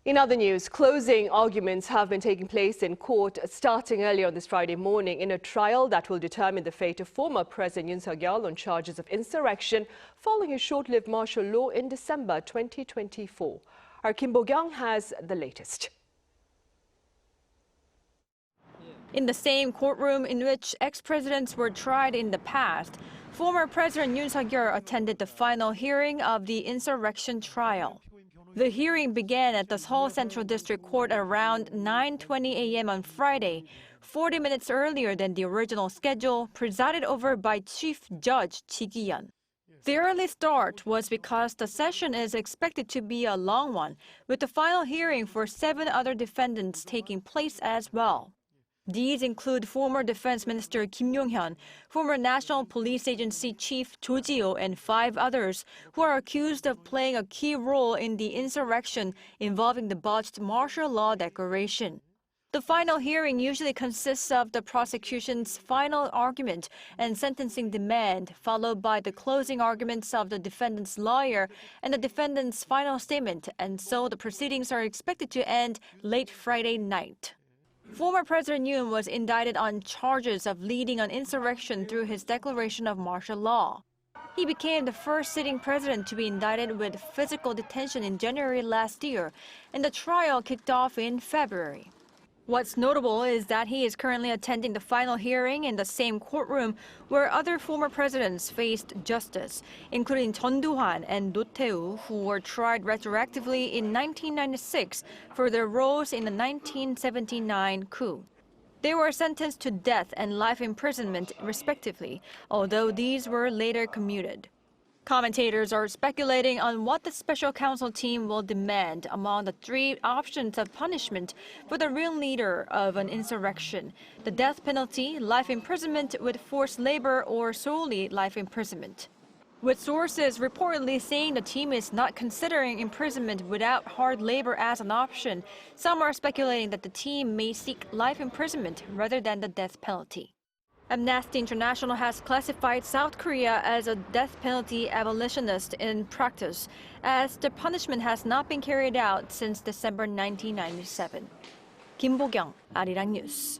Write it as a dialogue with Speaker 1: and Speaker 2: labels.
Speaker 1: In other news, closing arguments have been taking place in court starting earlier on this Friday morning in a trial that will determine the fate of former President Yoon Suk Yeol on charges of insurrection following his short-lived martial law in December 2024. Our Kim Bo-kyoung has the latest.
Speaker 2: In the same courtroom in which ex-presidents were tried in the past, former President Yoon Suk Yeol attended the final hearing of the insurrection trial. The hearing began at the Seoul Central District Court at around 9:20 a.m. on Friday, 40 minutes earlier than the original schedule, presided over by Chief Judge Ji Gwi-yeon. The early start was because the session is expected to be a long one, with the final hearing for 7 other defendants taking place as well. These include former Defense Minister Kim Yong-hyun, former National Police Agency Chief Cho Ji-ho, and 5 others who are accused of playing a key role in the insurrection involving the botched martial law declaration. The final hearing usually consists of the prosecution's final argument and sentencing demand, followed by the closing arguments of the defendant's lawyer and the defendant's final statement, and so the proceedings are expected to end late Friday night. Former President Yoon was indicted on charges of leading an insurrection through his declaration of martial law. He became the first sitting president to be indicted with physical detention in January last year, and the trial kicked off in February. What's notable is that he is currently attending the final hearing in the same courtroom where other former presidents faced justice, including Chun Do-hwan and Do Tae-woo, who were tried retroactively in 1996 for their roles in the 1979 coup. They were sentenced to death and life imprisonment, respectively, although these were later commuted. Commentators are speculating on what the special counsel team will demand among the 3 options of punishment for the real leader of an insurrection: the death penalty, life imprisonment with forced labor, or solely life imprisonment. With sources reportedly saying the team is not considering imprisonment without hard labor as an option, some are speculating that the team may seek life imprisonment rather than the death penalty. Amnesty International has classified South Korea as a death penalty abolitionist in practice, as the punishment has not been carried out since December 1997. Kim Bo-kyoung, Arirang News.